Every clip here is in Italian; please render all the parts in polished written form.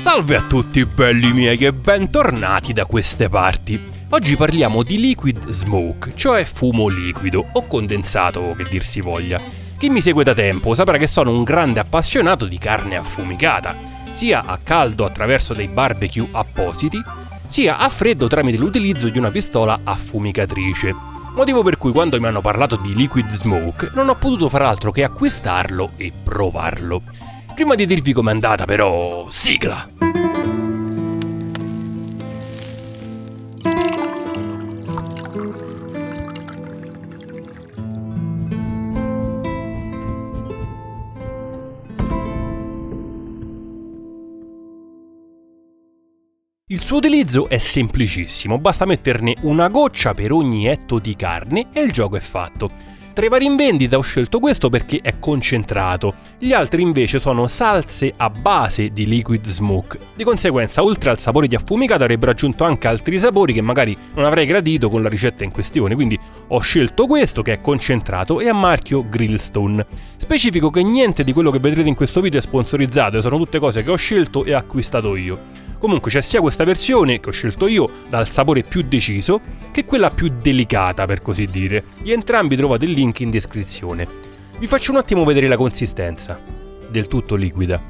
Salve a tutti belli miei e bentornati da queste parti. Oggi parliamo di liquid smoke, cioè fumo liquido o condensato che dir si voglia. Chi mi segue da tempo saprà che sono un grande appassionato di carne affumicata, sia a caldo attraverso dei barbecue appositi, sia a freddo tramite l'utilizzo di una pistola affumicatrice. Motivo per cui quando mi hanno parlato di liquid smoke non ho potuto far altro che acquistarlo e provarlo. Prima di dirvi com'è andata però, sigla! Il suo utilizzo è semplicissimo, basta metterne una goccia per ogni etto di carne e il gioco è fatto. Tra i vari in vendita ho scelto questo perché è concentrato, gli altri invece sono salse a base di liquid smoke. Di conseguenza, oltre al sapore di affumicato, avrebbero aggiunto anche altri sapori che magari non avrei gradito con la ricetta in questione, quindi ho scelto questo che è concentrato e a marchio Grillstone. Specifico che niente di quello che vedrete in questo video è sponsorizzato, sono tutte cose che ho scelto e acquistato io. Comunque c'è sia questa versione, che ho scelto io, dal sapore più deciso, che quella più delicata per così dire. Di entrambi trovate il link in descrizione. Vi faccio un attimo vedere la consistenza. Del tutto liquida.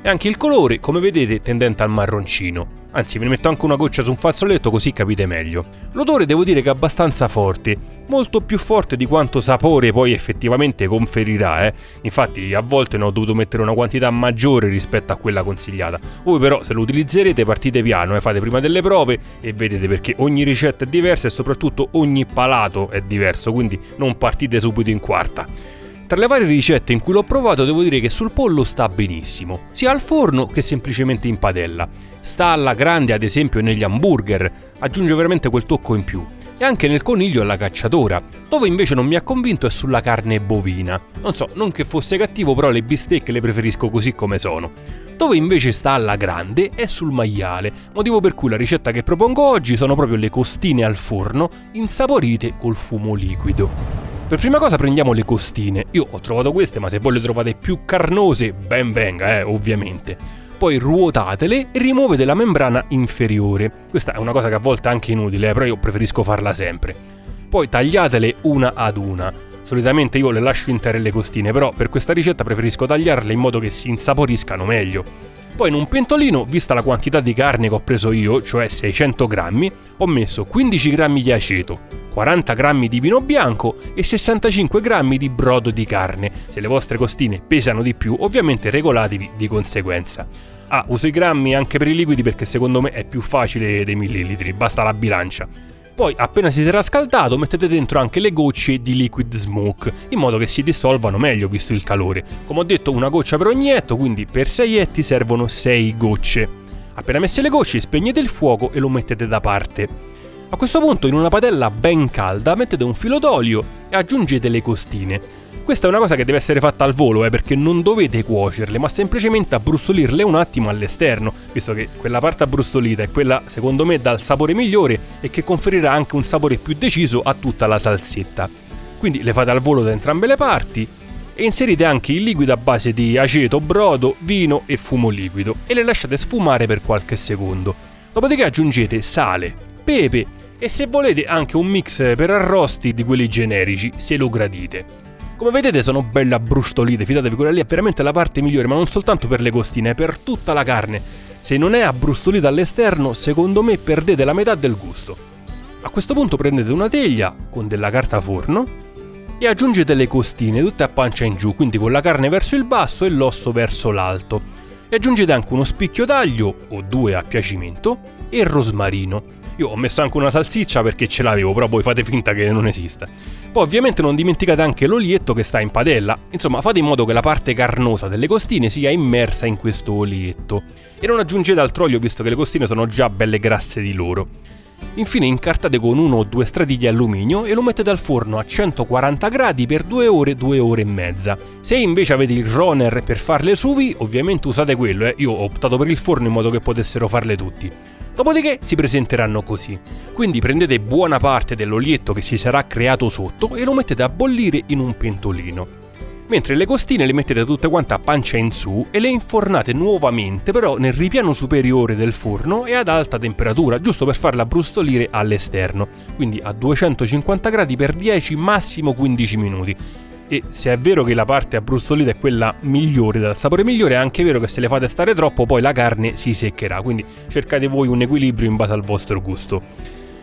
E anche il colore, come vedete, tendente al marroncino. Anzi, ve ne metto anche una goccia su un fazzoletto così capite meglio. L'odore devo dire che è abbastanza forte, molto più forte di quanto sapore poi effettivamente conferirà, Infatti a volte ne ho dovuto mettere una quantità maggiore rispetto a quella consigliata. Voi però se lo utilizzerete partite piano, fate prima delle prove e vedete, perché ogni ricetta è diversa e soprattutto ogni palato è diverso, quindi non partite subito in quarta. Tra le varie ricette in cui l'ho provato devo dire che sul pollo sta benissimo, sia al forno che semplicemente in padella. Sta alla grande ad esempio negli hamburger, aggiunge veramente quel tocco in più. E anche nel coniglio alla cacciatora, dove invece non mi ha convinto è sulla carne bovina. Non so, non che fosse cattivo, però le bistecche le preferisco così come sono. Dove invece sta alla grande è sul maiale, motivo per cui la ricetta che propongo oggi sono proprio le costine al forno, insaporite col fumo liquido. Per prima cosa prendiamo le costine, io ho trovato queste ma se voi le trovate più carnose ben venga ovviamente. Poi ruotatele e rimuovete la membrana inferiore, questa è una cosa che a volte è anche inutile però io preferisco farla sempre. Poi tagliatele una ad una, solitamente io le lascio intere le costine però per questa ricetta preferisco tagliarle in modo che si insaporiscano meglio. Poi in un pentolino, vista la quantità di carne che ho preso io, cioè 600 grammi, ho messo 15 grammi di aceto, 40 grammi di vino bianco e 65 grammi di brodo di carne. Se le vostre costine pesano di più, ovviamente regolatevi di conseguenza. Uso i grammi anche per i liquidi perché secondo me è più facile dei millilitri, basta la bilancia. Poi appena si sarà scaldato mettete dentro anche le gocce di liquid smoke, in modo che si dissolvano meglio visto il calore. Come ho detto una goccia per ogni etto, quindi per 6 etti servono 6 gocce. Appena messe le gocce spegnete il fuoco e lo mettete da parte. A questo punto in una padella ben calda mettete un filo d'olio e aggiungete le costine. Questa è una cosa che deve essere fatta al volo, perché non dovete cuocerle, ma semplicemente abbrustolirle un attimo all'esterno, visto che quella parte abbrustolita è quella, secondo me, dal sapore migliore e che conferirà anche un sapore più deciso a tutta la salsetta. Quindi le fate al volo da entrambe le parti e inserite anche il liquido a base di aceto, brodo, vino e fumo liquido e le lasciate sfumare per qualche secondo. Dopodiché aggiungete sale, pepe e se volete anche un mix per arrosti di quelli generici, se lo gradite. Come vedete sono belle abbrustolite, fidatevi, quella lì è veramente la parte migliore, ma non soltanto per le costine, è per tutta la carne. Se non è abbrustolita all'esterno, secondo me perdete la metà del gusto. A questo punto prendete una teglia con della carta forno e aggiungete le costine tutte a pancia in giù, quindi con la carne verso il basso e l'osso verso l'alto. E aggiungete anche uno spicchio d'aglio, o 2 a piacimento, e il rosmarino. Io ho messo anche una salsiccia perché ce l'avevo, però voi fate finta che non esista. Poi ovviamente non dimenticate anche l'olietto che sta in padella. Insomma, fate in modo che la parte carnosa delle costine sia immersa in questo olietto. E non aggiungete altro olio visto che le costine sono già belle grasse di loro. Infine incartate con 1 o 2 strati di alluminio e lo mettete al forno a 140 gradi per 2 ore, 2 ore e mezza. Se invece avete il runner per farle sous vide, ovviamente usate quello, Io ho optato per il forno in modo che potessero farle tutti. Dopodiché si presenteranno così. Quindi prendete buona parte dell'olietto che si sarà creato sotto e lo mettete a bollire in un pentolino. Mentre le costine le mettete tutte quante a pancia in su e le infornate nuovamente, però nel ripiano superiore del forno e ad alta temperatura, giusto per farla brustolire all'esterno, quindi a 250 gradi per 10, massimo 15 minuti. E se è vero che la parte abbrustolita è quella migliore, dal sapore migliore, è anche vero che se le fate stare troppo poi la carne si seccherà, quindi cercate voi un equilibrio in base al vostro gusto.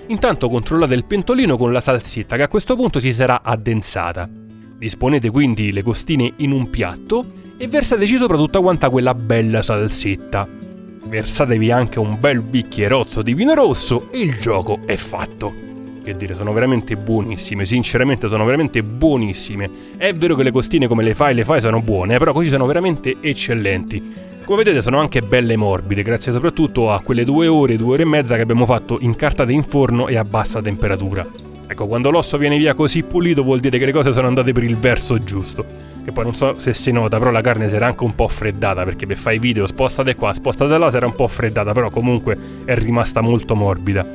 Intanto controllate il pentolino con la salsetta che a questo punto si sarà addensata. Disponete quindi le costine in un piatto e versateci sopra tutta quanta quella bella salsetta. Versatevi anche un bel bicchierozzo di vino rosso e il gioco è fatto. Che dire, sono veramente buonissime, sinceramente sono veramente buonissime. È vero che le costine come le fai sono buone, però così sono veramente eccellenti. Come vedete sono anche belle morbide, grazie soprattutto a quelle 2 ore e mezza che abbiamo fatto incartate in forno e a bassa temperatura. Ecco, quando l'osso viene via così pulito vuol dire che le cose sono andate per il verso giusto. Che poi non so se si nota, però la carne si era anche un po' freddata, perché per fare i video spostate qua, spostate là, si era un po' freddata, però comunque è rimasta molto morbida.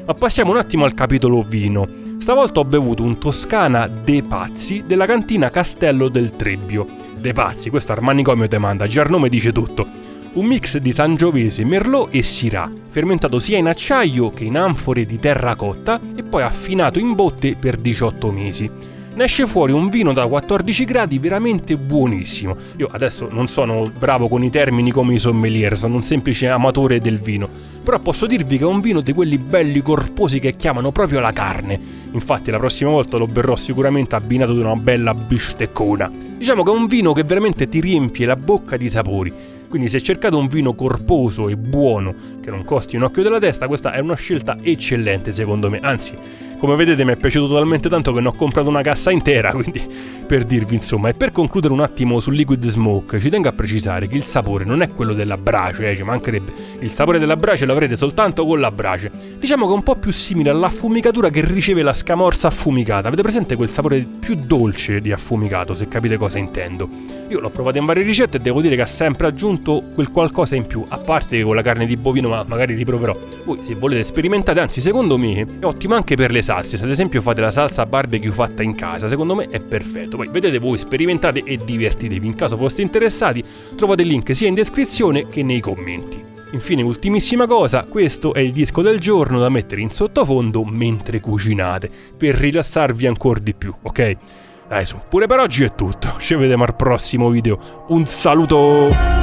Ma passiamo un attimo al capitolo vino. Stavolta ho bevuto un Toscana De Pazzi della cantina Castello del Trebbio. De Pazzi, questo al manicomio te manda, già il nome dice tutto. Un mix di Sangiovese, Merlot e Syrah, fermentato sia in acciaio che in anfore di terracotta e poi affinato in botte per 18 mesi. Ne esce fuori un vino da 14 gradi veramente buonissimo. Io adesso non sono bravo con i termini come i sommelier, sono un semplice amatore del vino, però posso dirvi che è un vino di quelli belli corposi che chiamano proprio la carne. Infatti la prossima volta lo berrò sicuramente abbinato ad una bella bisteccona. Diciamo che è un vino che veramente ti riempie la bocca di sapori. Quindi se cercate un vino corposo e buono che non costi un occhio della testa, questa è una scelta eccellente secondo me. Anzi, come vedete mi è piaciuto talmente tanto che ne ho comprato una cassa intera, quindi per dirvi insomma. E per concludere un attimo sul Liquid Smoke, ci tengo a precisare che il sapore non è quello della brace, ci mancherebbe. Il sapore della brace lo avrete soltanto con la brace. Diciamo che è un po' più simile all'affumicatura che riceve la scamorza affumicata. Avete presente quel sapore più dolce di affumicato, se capite cosa intendo? Io l'ho provato in varie ricette e devo dire che ha sempre aggiunto quel qualcosa in più, a parte che con la carne di bovino, ma magari riproverò. Voi se volete sperimentate, anzi secondo me è ottimo anche per le salse. Se ad esempio fate la salsa barbecue fatta in casa, secondo me è perfetto. Poi vedete voi, sperimentate e divertitevi. In caso foste interessati trovate il link sia in descrizione che nei commenti. Infine, ultimissima cosa, questo è il disco del giorno da mettere in sottofondo mentre cucinate, per rilassarvi ancora di più, ok? Dai su, pure per oggi è tutto, ci vediamo al prossimo video, un saluto!